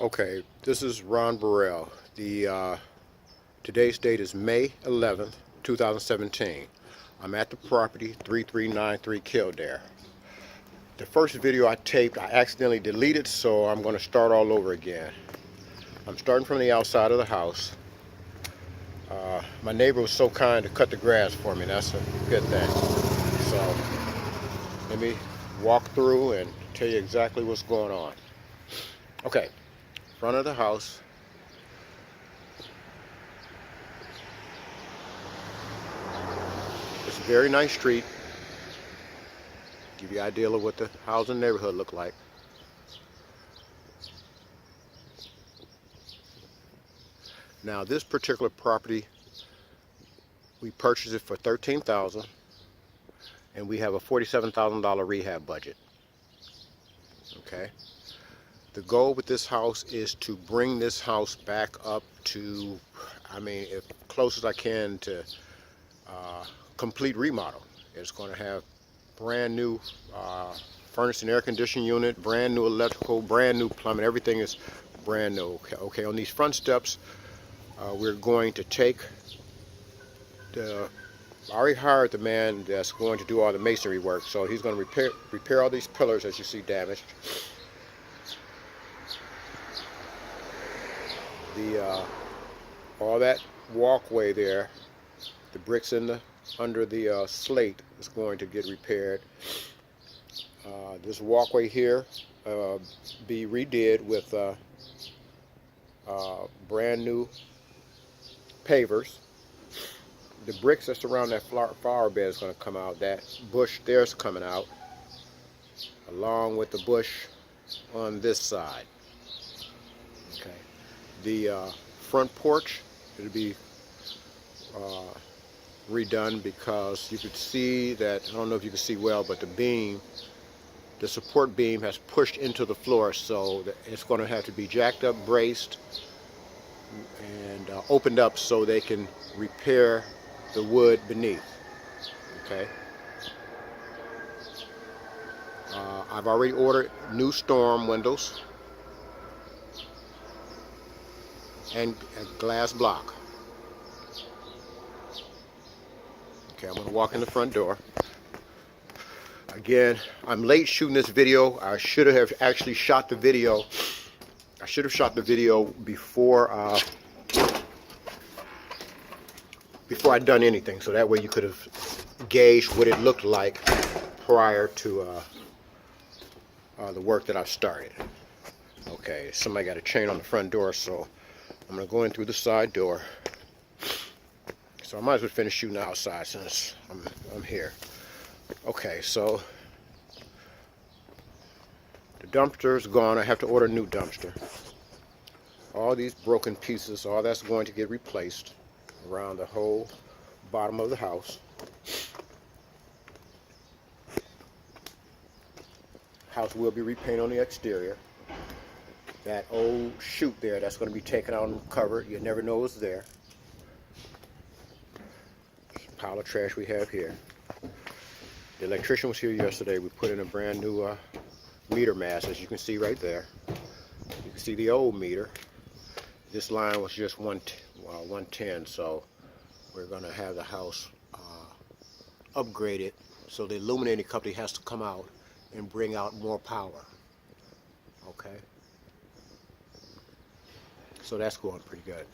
Okay, this is Ron Burrell. Today's date is May 11th, 2017. I'm at the property 3393 Kildare. The first video I taped, I accidentally deleted, so I'm going to start all over again. I'm starting from the outside of the house. My neighbor was so kind to cut the grass for me. That's a good thing. So let me walk through and tell you exactly what's going on. Okay, front of the house. It's a very nice street. Give you an idea of what the housing neighborhood look like. Now this particular property, we purchased it for $13,000 and we have a $47,000 rehab budget. Okay. The goal with this house is to bring this house back up to, as close as I can to complete remodel. It's going to have brand new furnace and air conditioning unit, brand new electrical, brand new plumbing. Everything is brand new. Okay, on these front steps, we're going to take I already hired the man that's going to do all the masonry work, so he's going to repair all these pillars as you see damaged. All that walkway there, the bricks under the slate is going to get repaired. This walkway here be redid with brand new pavers. The bricks that's around that flower bed is going to come out. That bush there's coming out, along with the bush on this side. Okay. The front porch, it'll be redone because you could see that, I don't know if you can see well, but the support beam has pushed into the floor, so that it's going to have to be jacked up, braced, and opened up so they can repair the wood beneath. Okay. I've already ordered new storm windows and a glass block. Okay, I'm going to walk in the front door. Again, I'm late shooting this video. I should have actually shot the video. I should have shot the video before I'd done anything, so that way you could have gauged what it looked like prior to the work that I've started. Okay, somebody got a chain on the front door, so I'm going to go in through the side door. So I might as well finish shooting outside since I'm here. Okay, so the dumpster's gone. I have to order a new dumpster. All these broken pieces, all that's going to get replaced around the whole bottom of the house. House will be repainted on the exterior. That old chute there, that's going to be taken out and covered. You never know it's there. Pile of trash we have here. The electrician was here yesterday. We put in a brand new meter mast, as you can see right there. You can see the old meter. This line was just 110, so we're going to have the house upgraded, so the illuminating company has to come out and bring out more power. Okay, so that's going pretty good.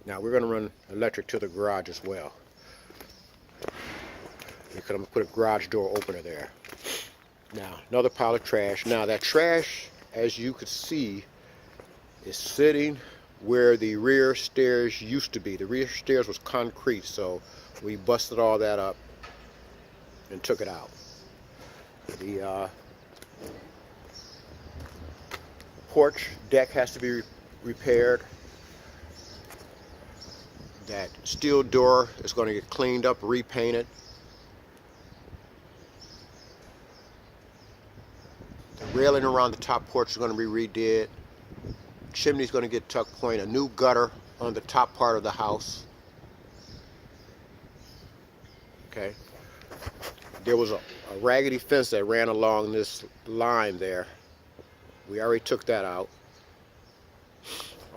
Now we're going to run electric to the garage as well, because I'm going to put a garage door opener there. Now another pile of trash. Now that trash, as you could see, is sitting where the rear stairs used to be. The rear stairs was concrete, so we busted all that up and took it out. The porch deck has to be repaired. That steel door is going to get cleaned up, repainted. The railing around the top porch is going to be redid. Chimney's going to get tuck point. A new gutter on the top part of the house. Okay. There was a raggedy fence that ran along this line there. We already took that out.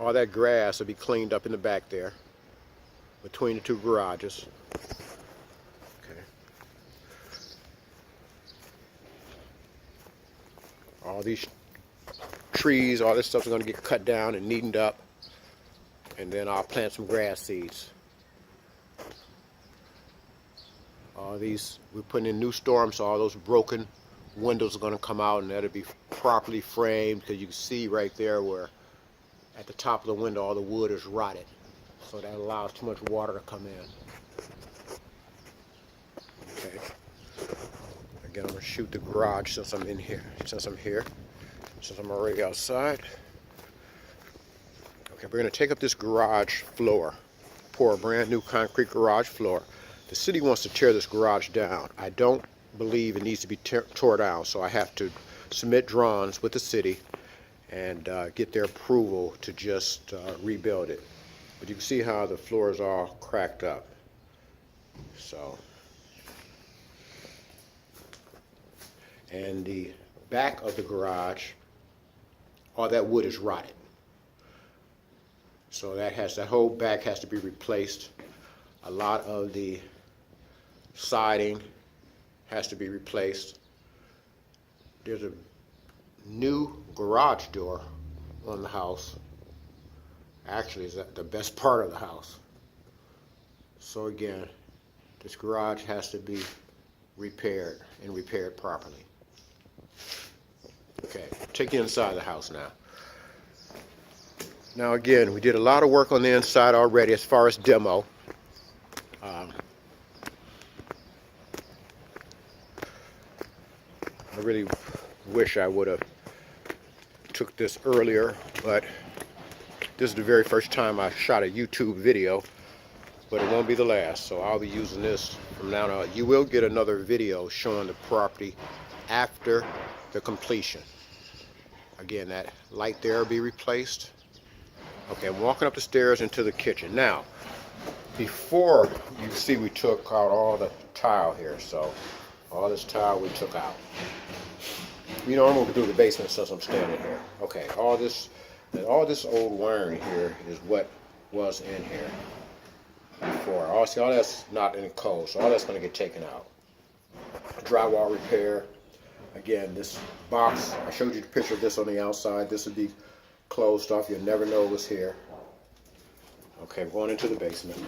All that grass will be cleaned up in the back there between the two garages. Okay. All these trees, all this stuff is going to get cut down and neatened up, and then I'll plant some grass seeds. All these, we're putting in new storms, so all those broken windows are going to come out, and that'll be properly framed, because you can see right there where at the top of the window all the wood is rotted, so that allows too much water to come in. Okay. Again, I'm going to shoot the garage since I'm in here, since I'm already outside. Okay, we're going to take up this garage floor, pour a brand new concrete garage floor. The city wants to tear this garage down. I don't believe it needs to be tore down, so I have to submit drawings with the city and get their approval to just rebuild it. But you can see how the floor is all cracked up. So, and the back of the garage, all that wood is rotted. So that whole back has to be replaced. A lot of the siding has to be replaced. There's a new garage door on the house. Actually, is the best part of the house. So again, this garage has to be repaired and repaired properly. Okay, take you inside the house now. Now again, we did a lot of work on the inside already as far as demo. I really wish I would have took this earlier, but this is the very first time I shot a YouTube video, but it won't be the last, so I'll be using this from now on. You will get another video showing the property after the completion. Again, that light there will be replaced. Okay, I'm walking up the stairs into the kitchen. Now, before, you see we took out all the tile here, so all this tile we took out. You know, I'm going to do the basement since I'm standing here. Okay, all this old wiring here is what was in here before. All that's not in code, so all that's going to get taken out. Drywall repair. Again, this box, I showed you the picture of this on the outside. This would be closed off. You'll never know it was here. Okay, I'm going into the basement.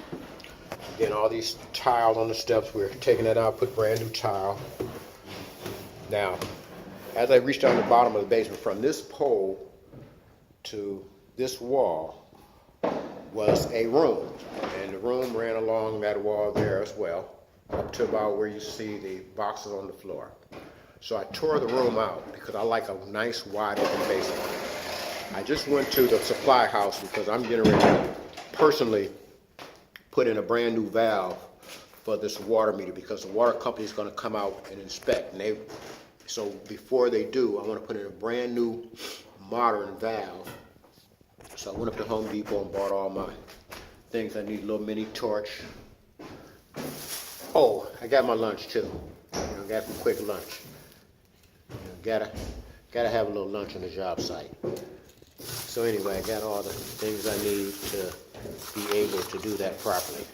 Again, all these tiles on the steps, we're taking that out, put brand new tile. Now, as I reach down the bottom of the basement, from this pole to this wall was a room, and the room ran along that wall there as well, up to about where you see the boxes on the floor. So I tore the room out because I like a nice wide open basement. I just went to the supply house because I'm getting ready to personally put in a brand new valve for this water meter, because the water company is going to come out and inspect, and so before they do, I want to put in a brand new modern valve. So I went up to Home Depot and bought all my things. I need a little mini torch. Oh, I got my lunch too. Got some quick lunch. Gotta have a little lunch on the job site. So anyway, I got all the things I need to be able to do that properly.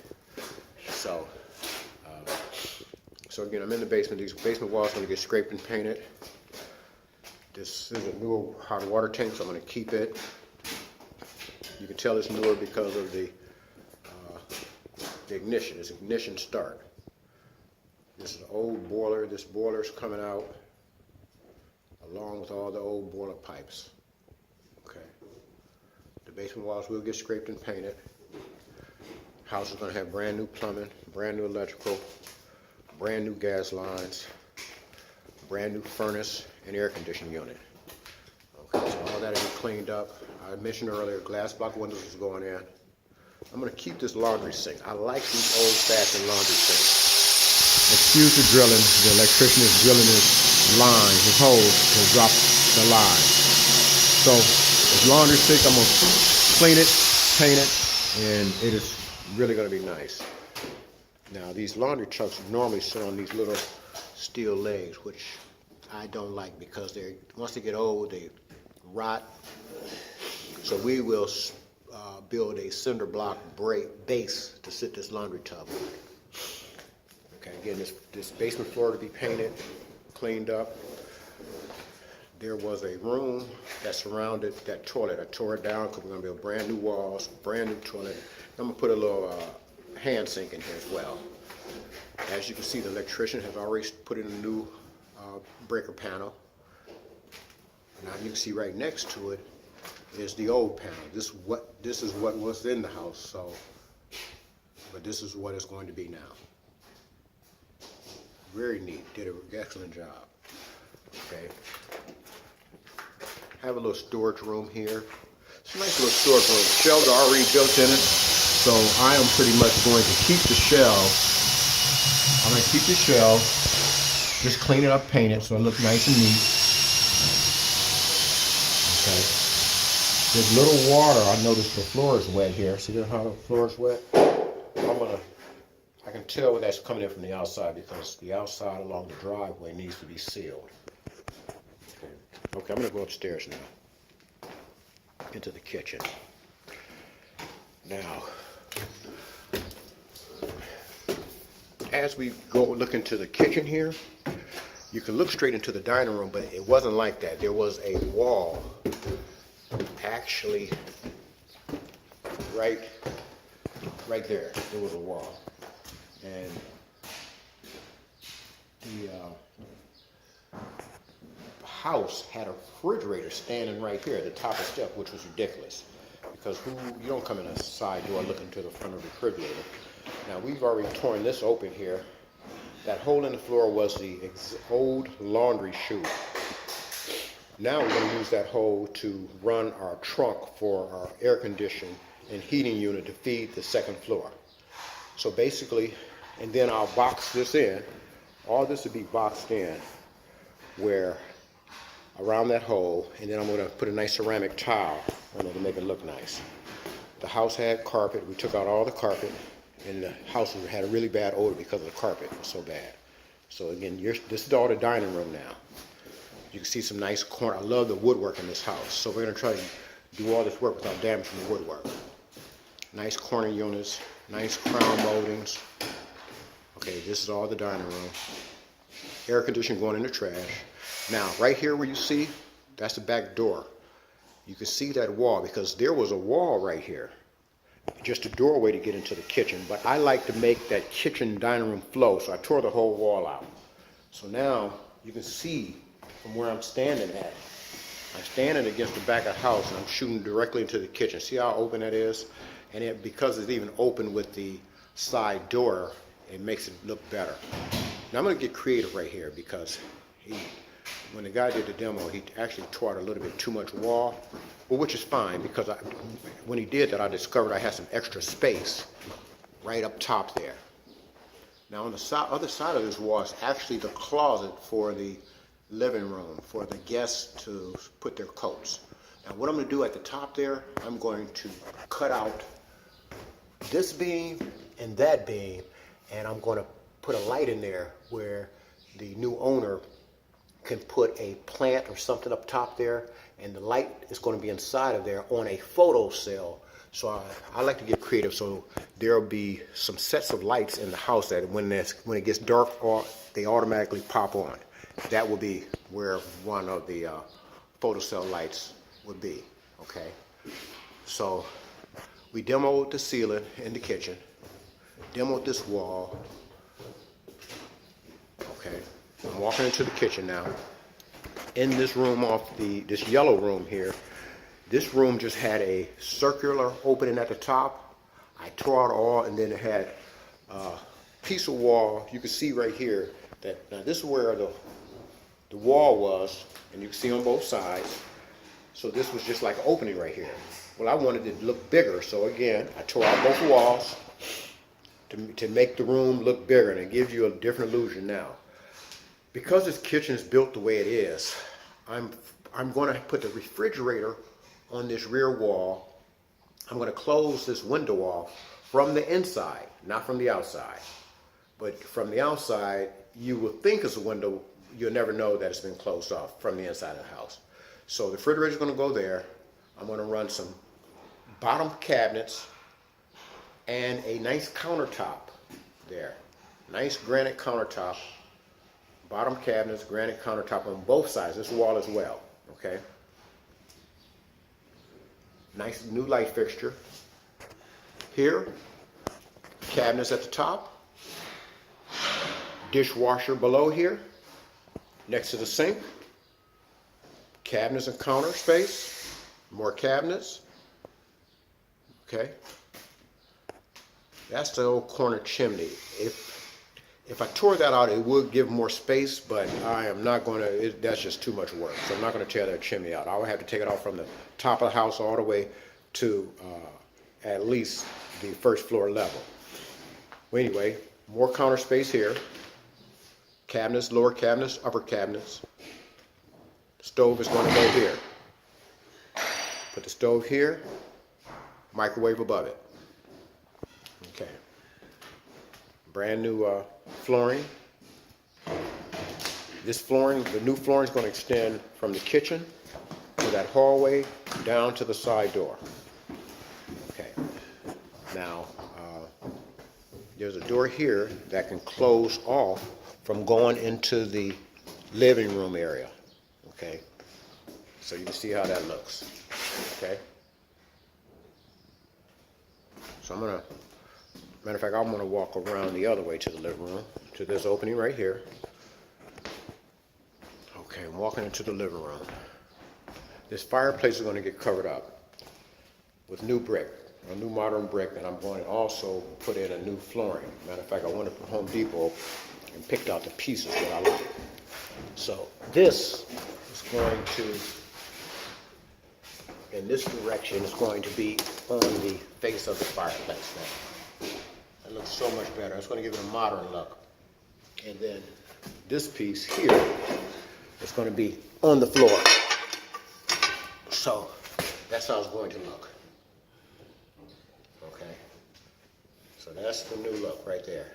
So again, I'm in the basement. These basement walls are going to get scraped and painted. This is a newer hot water tank, so I'm going to keep it. You can tell it's newer because of the ignition. It's ignition start. This is an old boiler. This boiler is coming out along with all the old boiler pipes. Okay. The basement walls will get scraped and painted. House is going to have brand new plumbing, brand new electrical, brand new gas lines, brand new furnace and air conditioning unit. Okay, so all that will be cleaned up. I mentioned earlier, glass block windows is going in. I'm going to keep this laundry sink. I like these old-fashioned laundry sinks. Excuse the drilling. The electrician is drilling his line, his hose, to drop the line. So this laundry sink, I'm going to clean it, paint it, and it is really going to be nice. Now, these laundry trucks normally sit on these little steel legs, which I don't like because once they get old, they rot. So we will build a cinder block base to sit this laundry tub on. Okay, again, this basement floor to be painted, cleaned up. There was a room that surrounded that toilet. I tore it down because we're going to build brand new walls, brand new toilet. I'm going to put a little hand sink in here as well. As you can see, the electrician has already put in a new breaker panel. Now you can see right next to it is the old panel. This is what was in the house. So, but this is what it's going to be now. Very neat. Did an excellent job. Okay. Have a little storage room here. It's a nice little storage room. Shelves are already built in it, so I am pretty much going to keep the shelves. I'm going to keep the shelves, just clean it up, paint it so it looks nice and neat. Okay. There's little water. I noticed the floor is wet here. See how the floor is wet? I can tell that's coming in from the outside because the outside along the driveway needs to be sealed. Okay, I'm going to go upstairs now, into the kitchen. Now, as we go look into the kitchen here, you can look straight into the dining room, but it wasn't like that. There was a wall, actually, right there. There was a wall, and the house had a refrigerator standing right here at the top of the step, which was ridiculous because you don't come in a side door looking to the front of the refrigerator. Now we've already torn this open here. That hole in the floor was the old laundry chute. Now we're going to use that hole to run our trunk for our air conditioning and heating unit to feed the second floor. So basically, and then I'll box this in. All this will be boxed in where around that hole, and then I'm going to put a nice ceramic tile on it to make it look nice. The house had carpet. We took out all the carpet, and the house had a really bad odor because of the carpet. It was so bad. So again, this is all the dining room now. You can see some nice corner. I love the woodwork in this house. So we're going to try to do all this work without damaging the woodwork. Nice corner units, nice crown moldings. Okay, this is all the dining room. Air conditioning going in the trash. Now, right here where you see, that's the back door. You can see that wall because there was a wall right here. Just a doorway to get into the kitchen. But I like to make that kitchen dining room flow, so I tore the whole wall out. So now you can see from where I'm standing at. I'm standing against the back of the house and I'm shooting directly into the kitchen. See how open that is? And because it's even open with the side door, it makes it look better. Now I'm going to get creative right here because when the guy did the demo, he actually tore out a little bit too much wall, well, which is fine because when he did that, I discovered I had some extra space right up top there. Now on the other side of this wall is actually the closet for the living room for the guests to put their coats. Now what I'm going to do at the top there, I'm going to cut out this beam and that beam, and I'm going to put a light in there where the new owner can put a plant or something up top there, and the light is going to be inside of there on a photo cell. So I like to get creative, so there'll be some sets of lights in the house that when it gets dark, they automatically pop on. That will be where one of the photo cell lights would be. Okay, so we demoed the ceiling in the kitchen, demoed this wall. Okay, I'm walking into the kitchen now. In this room this yellow room here, this room just had a circular opening at the top. I tore out all, and then it had a piece of wall. You can see right here that now this is where the wall was, and you can see on both sides. So this was just like an opening right here. Well, I wanted it to look bigger, so again, I tore out both walls to make the room look bigger, and it gives you a different illusion now. Because this kitchen is built the way it is, I'm going to put the refrigerator on this rear wall. I'm going to close this window off from the inside, not from the outside. But from the outside, you will think it's a window. You'll never know that it's been closed off from the inside of the house. So the refrigerator is going to go there. I'm going to run some bottom cabinets, and a nice countertop there. Nice granite countertop, bottom cabinets, granite countertop on both sides, this wall as well, okay? Nice new light fixture. Here, cabinets at the top, dishwasher below here, next to the sink, cabinets and counter space, more cabinets, okay? That's the old corner chimney. If I tore that out, it would give more space, but I am not going to, that's just too much work. So I'm not going to tear that chimney out. I would have to take it off from the top of the house all the way to at least the first floor level. Well, anyway, more counter space here. Cabinets, lower cabinets, upper cabinets. Stove is going to go here. Put the stove here, microwave above it. Okay. Brand new flooring. This flooring, the new flooring is going to extend from the kitchen to that hallway down to the side door. Okay. Now, there's a door here that can close off from going into the living room area. Okay. So you can see how that looks. Okay. So I'm going to, matter of fact, I'm going to walk around the other way to the living room, to this opening right here. Okay, I'm walking into the living room. This fireplace is going to get covered up with new brick, a new modern brick, and I'm going to also put in a new flooring. Matter of fact, I went to Home Depot and picked out the pieces that I like. So this is going to, in this direction, is going to be on the face of the fireplace now. It looks so much better. It's going to give it a modern look. And then this piece here is going to be on the floor. So that's how it's going to look. Okay. So that's the new look right there.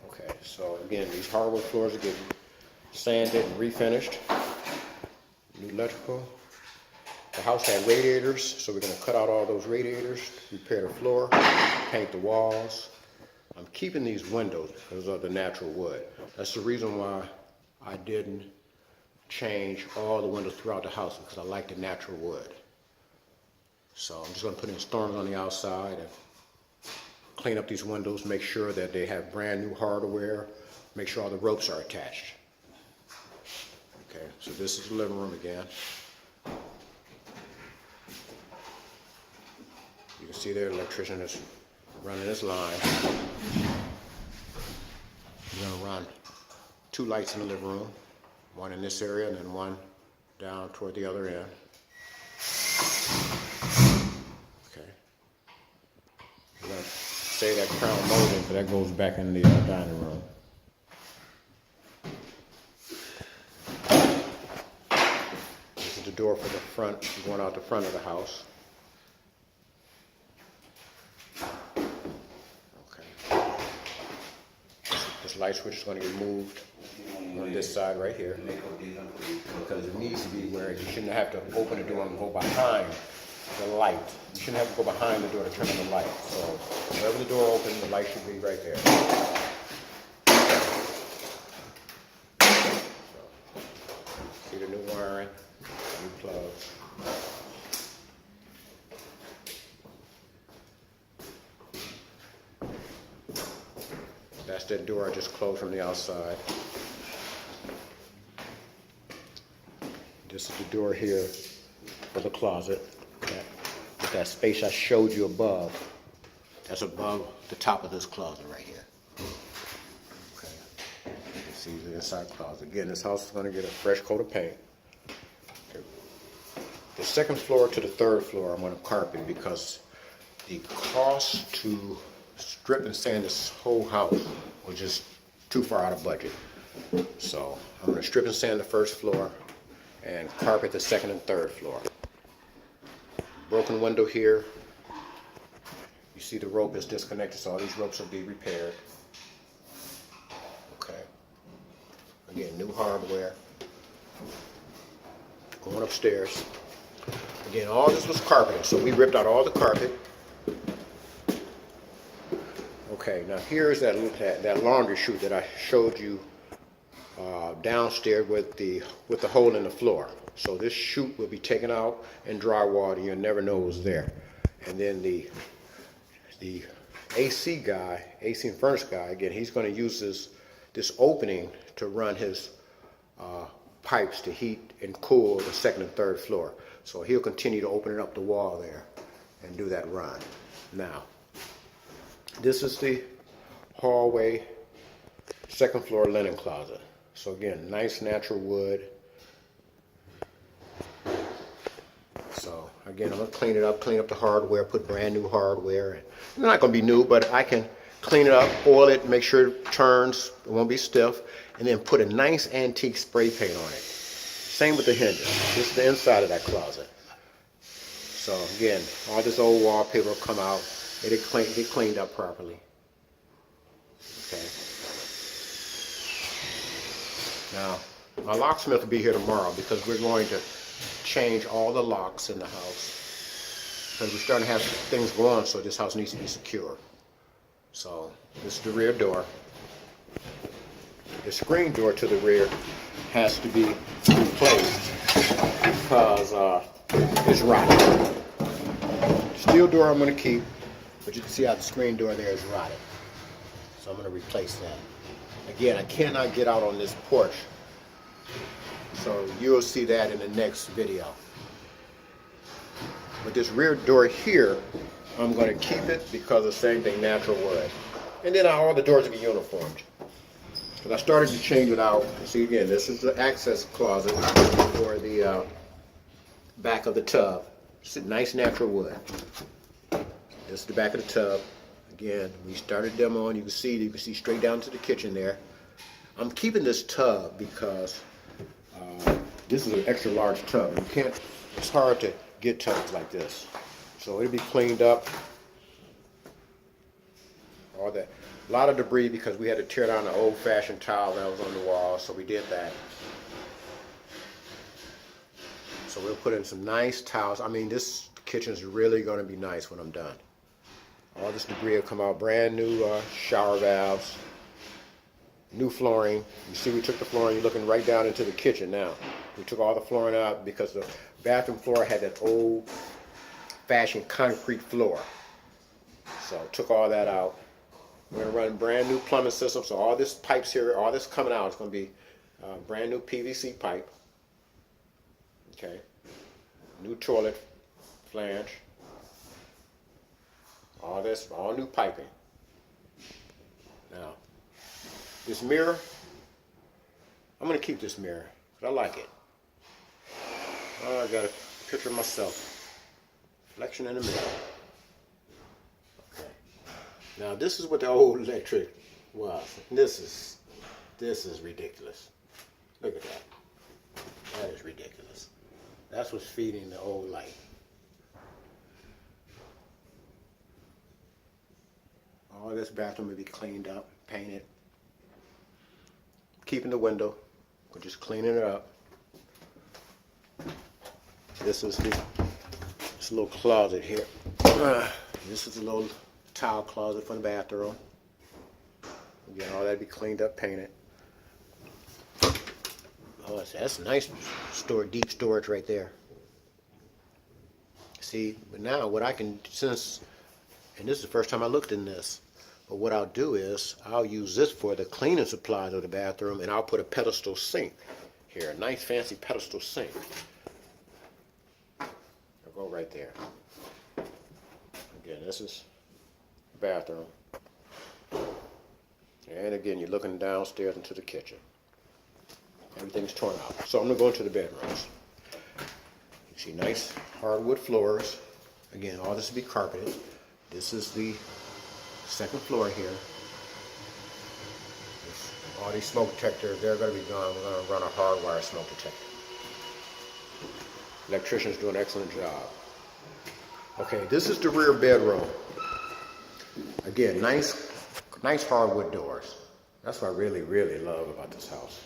Okay. So again, these hardwood floors are getting sanded and refinished. New electrical. The house had radiators, so we're going to cut out all those radiators, repair the floor, paint the walls. I'm keeping these windows because of the natural wood. That's the reason why I didn't change all the windows throughout the house, because I like the natural wood. So I'm just going to put in storms on the outside and clean up these windows, make sure that they have brand new hardware, make sure all the ropes are attached. Okay, so this is the living room again. You can see there, the electrician is running this line. We're going to run 2 lights in the living room, one in this area and then one down toward the other end. Okay. We're going to say that crown molding, but that goes back in the dining room. This is the door for the front, going out the front of the house. This light switch is going to get moved on this side right here, because it needs to be where you shouldn't have to open the door and go behind the light. You shouldn't have to go behind the door to turn on the light. So wherever the door opens, the light should be right there. So, see the new wiring, new plugs. That's that door I just closed from the outside. This is the door here for the closet. With that space I showed you above, that's above the top of this closet right here. Okay. You can see the inside closet. Again, this house is going to get a fresh coat of paint. Okay. The second floor to the third floor, I'm going to carpet, because the cost to strip and sand this whole house was just too far out of budget. So I'm going to strip and sand the first floor and carpet the second and third floor. Broken window here. You see the rope is disconnected, so all these ropes will be repaired. Okay. Again, new hardware. Going upstairs. Again, all this was carpeted, so we ripped out all the carpet. Okay, now here's that laundry chute that I showed you downstairs with the hole in the floor. So this chute will be taken out and drywalled, and you'll never know it was there. And then the AC guy, AC and furnace guy, again, he's going to use this opening to run his pipes to heat and cool the second and third floor. So he'll continue to open it up the wall there and do that run. Now, this is the hallway, second floor linen closet. So again, nice natural wood. So again, I'm going to clean up the hardware, put brand new hardware. It's not going to be new, but I can clean it up, oil it, make sure it turns, it won't be stiff, and then put a nice antique spray paint on it. Same with the hinges. This is the inside of that closet. So again, all this old wallpaper will come out. It'll get cleaned up properly. Okay. Now, my locksmith will be here tomorrow because we're going to change all the locks in the house. Because we're starting to have things go on, so this house needs to be secure. So, this is the rear door. The screen door to the rear has to be replaced because it's rotten. Steel door I'm going to keep, but you can see how the screen door there is rotted. So I'm going to replace that. Again, I cannot get out on this porch, so you'll see that in the next video. But this rear door here, I'm going to keep it because of the same thing, natural wood. And then all the doors will be uniformed. But I started to change it out. See, again, this is the access closet for the back of the tub. It's a nice natural wood. This is the back of the tub. Again, we started demoing. You can see straight down to the kitchen there. I'm keeping this tub because this is an extra large tub. It's hard to get tubs like this. So it'll be cleaned up. All that. A lot of debris because we had to tear down the old-fashioned tile that was on the wall, so we did that. So we'll put in some nice tiles. I mean, this kitchen is really going to be nice when I'm done. All this debris will come out. Brand new shower valves, new flooring. You see we took the flooring, you're looking right down into the kitchen now. We took all the flooring out because the bathroom floor had that old-fashioned concrete floor. So took all that out. We're going to run brand new plumbing system. So all this pipes here, all this coming out is going to be brand new PVC pipe. Okay. New toilet flange. All this, all new piping. Now, this mirror, I'm going to keep this mirror because I like it. Oh, I got a picture of myself. Reflection in the mirror. Okay. Now, this is what the old electric was. This is ridiculous. Look at that. That is ridiculous. That's what's feeding the old light. All this bathroom will be cleaned up, painted. Keeping the window, we're just cleaning it up. This is this little closet here. This is a little tile closet for the bathroom. Again, all that be cleaned up, painted. Oh, that's nice deep storage right there. See, but now what I can, and this is the first time I looked in this, but what I'll do is I'll use this for the cleaning supplies of the bathroom, and I'll put a pedestal sink here, a nice fancy pedestal sink. I'll go right there. Again, this is the bathroom. And again, you're looking downstairs into the kitchen. Everything's torn out. So I'm going to go into the bedrooms. You see nice hardwood floors. Again, all this will be carpeted. This is the second floor here. All these smoke detectors, they're going to be gone. We're going to run a hardwire smoke detector. Electricians do an excellent job. Okay, this is the rear bedroom. Again, nice hardwood doors. That's what I really, really love about this house.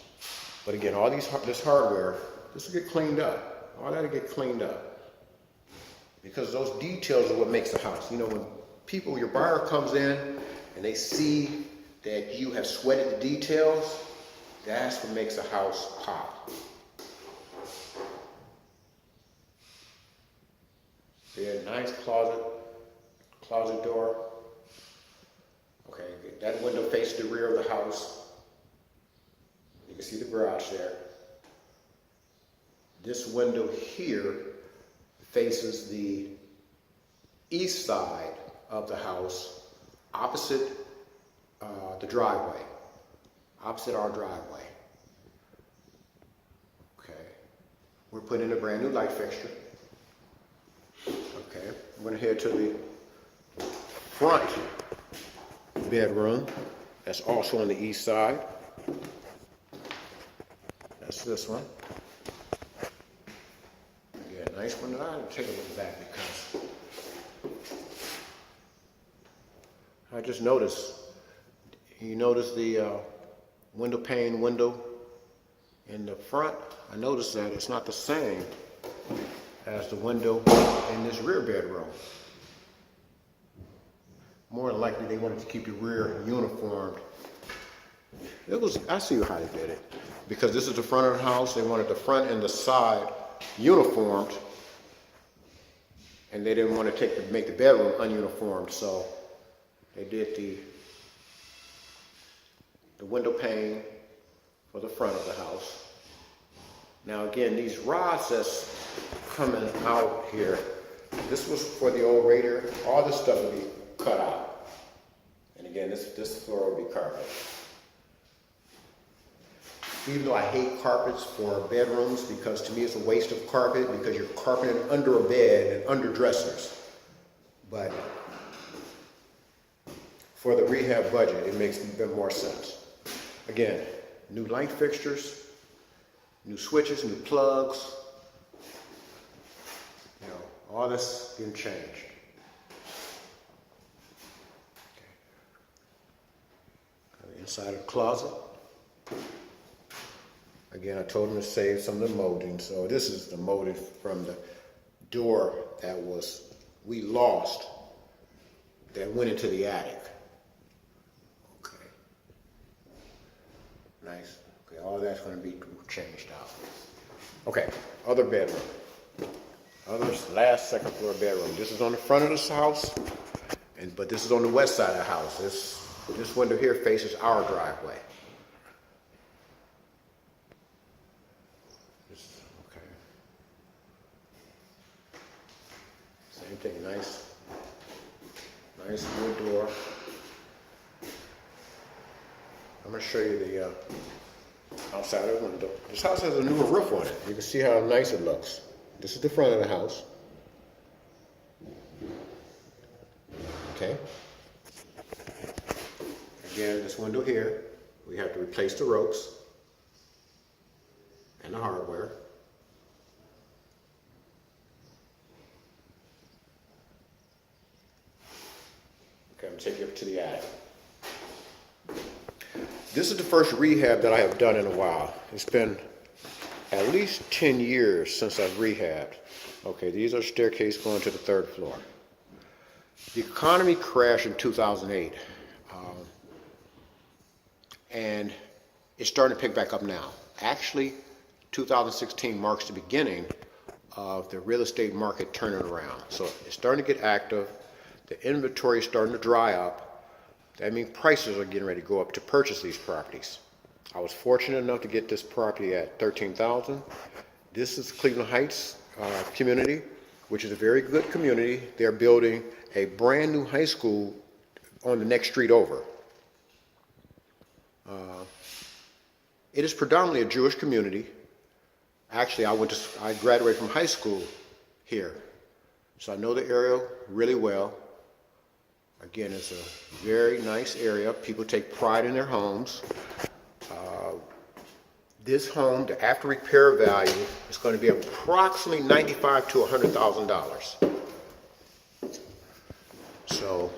But again, all this hardware, this will get cleaned up. All that will get cleaned up. because those details are what makes the house. You know, when people, your buyer comes in and they see that you have sweated the details, that's what makes a house pop. Yeah, nice closet door. Okay, that window faces the rear of the house. You can see the garage there. This window here faces the east side of the house, opposite the driveway, opposite our driveway. Okay, we're putting in a brand new light fixture. Okay, I'm going to head to the front bedroom. That's also on the east side. That's this one. Yeah, nice one. I'll take a look at that because I just noticed. You notice the window pane window in the front? I noticed that it's not the same as the window in this rear bedroom. More than likely they wanted to keep the rear uniformed. I see how they did it. Because this is the front of the house, they wanted the front and the side uniformed. And they didn't want to make the bedroom ununiformed, so they did the window pane for the front of the house. Now again, these rods that's coming out here, this was for the old radiator. All this stuff will be cut out. And again, this floor will be carpet. Even though I hate carpets for bedrooms, because to me it's a waste of carpet, because you're carpeting under a bed and under dressers. But for the rehab budget, it makes a bit more sense. Again, new light fixtures, new switches, new plugs. You know, all this getting changed. Okay. Inside of the closet. Again, I told them to save some of the molding. So this is the molding from the door that we lost, that went into the attic. Okay. Nice. Okay, all that's going to be changed out. Okay, other bedroom. Last second floor bedroom. This is on the front of this house, but this is on the west side of the house. This window here faces our driveway. Okay. Same thing, nice wood door. I'm going to show you the outside of the window. This house has a newer roof on it. You can see how nice it looks. This is the front of the house. Okay. Again, this window here, we have to replace the ropes and the hardware. Okay, I'm going to take you up to the attic. This is the first rehab that I have done in a while. It's been at least 10 years since I've rehabbed. Okay, these are staircase going to the third floor. The economy crashed in 2008, and it's starting to pick back up now. Actually, 2016 marks the beginning of the real estate market turning around. So it's starting to get active. The inventory is starting to dry up. That means prices are getting ready to go up to purchase these properties. I was fortunate enough to get this property at $13,000. This is Cleveland Heights community, which is a very good community. They're building a brand new high school on the next street over. It is predominantly a Jewish community. Actually, I graduated from high school here, so I know the area really well. Again, it's a very nice area. People take pride in their homes. This home, the after repair value is going to be approximately $95,000 to $100,000. So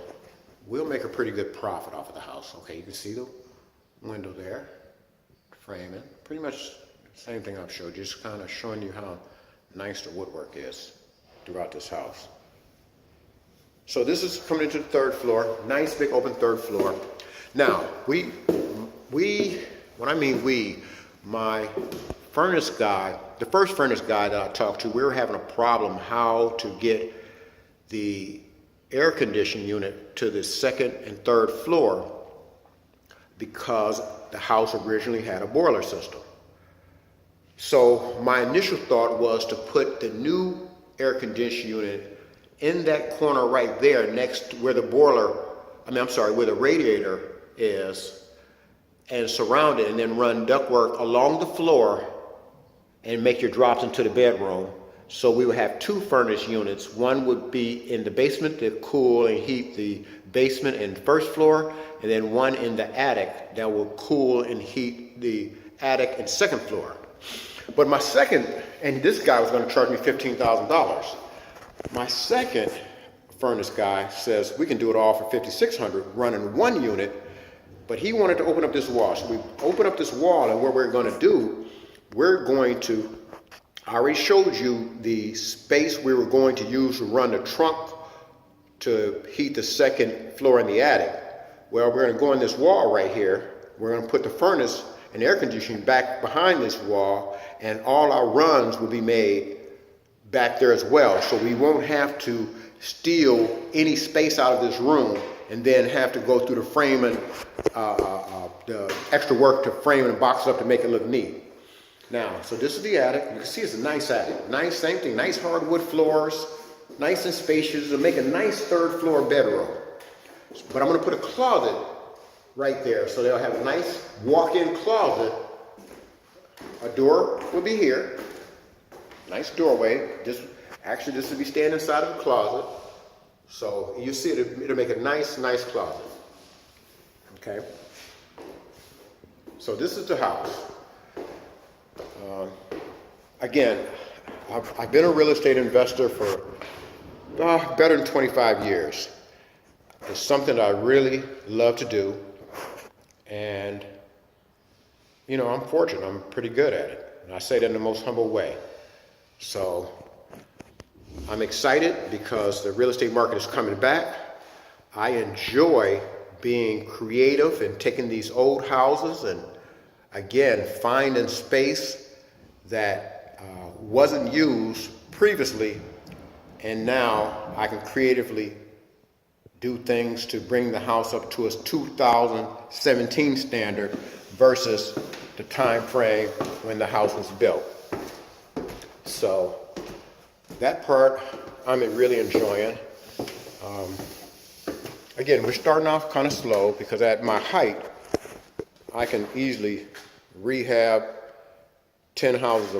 we'll make a pretty good profit off of the house. Okay, you can see the window there, framing. Pretty much the same thing I've showed you, just kind of showing you how nice the woodwork is throughout this house. So this is coming into the third floor, nice big open third floor. Now, when I mean we, my furnace guy, the first furnace guy that I talked to, we were having a problem how to get the air conditioning unit to the second and third floor because the house originally had a boiler system. So my initial thought was to put the new air conditioning unit in that corner right there next to where the where the radiator is, and surround it and then run ductwork along the floor and make your drops into the bedroom. So we would have two furnace units. One would be in the basement to cool and heat the basement and first floor, and then one in the attic that will cool and heat the attic and second floor. But my second, and this guy was going to charge me $15,000. My second furnace guy says we can do it all for $5,600 running one unit, but he wanted to open up this wall. So we open up this wall, and what we're going to do, I already showed you the space we were going to use to run the trunk to heat the second floor in the attic. Well, we're going to go in this wall right here. We're going to put the furnace and air conditioning back behind this wall, and all our runs will be made back there as well. So we won't have to steal any space out of this room and then have to go through the framing, the extra work to frame and box it up to make it look neat. Now, so this is the attic. You can see it's a nice attic. Nice, same thing, nice hardwood floors, nice and spacious. It'll make a nice third floor bedroom. But I'm going to put a closet right there, so they'll have a nice walk-in closet. A door will be here. Nice doorway. This will be standing inside of the closet. So you see it'll make a nice closet. Okay. So this is the house. Again, I've been a real estate investor for better than 25 years. It's something that I really love to do. And, you know, I'm fortunate. I'm pretty good at it. And I say that in the most humble way. So I'm excited because the real estate market is coming back. I enjoy being creative and taking these old houses and, again, finding space that wasn't used previously, and now I can creatively do things to bring the house up to its 2017 standard versus the time frame when the house was built. So that part I'm really enjoying. Again, we're starting off kind of slow because at my height, I can easily rehab 10 houses a month.